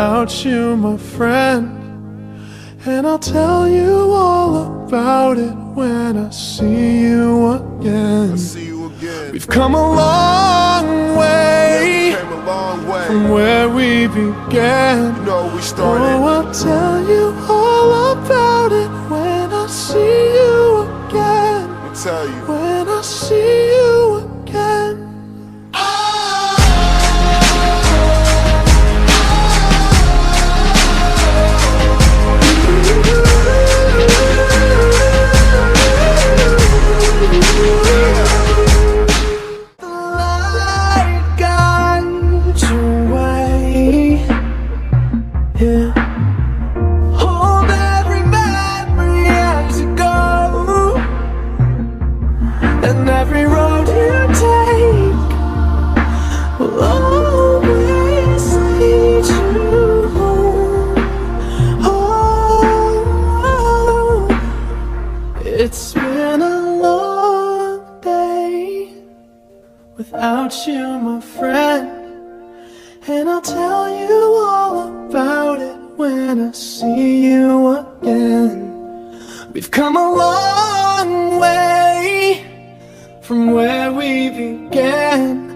without you, my friend. And I'll tell you all about it when I see you again. We've come a long way, from where we began. Oh, I'll tell you all about it when I see you again. When I see you again. It's been a long day without you, my friend. And I'll tell you all about it when I see you again. We've come a long way from where we began.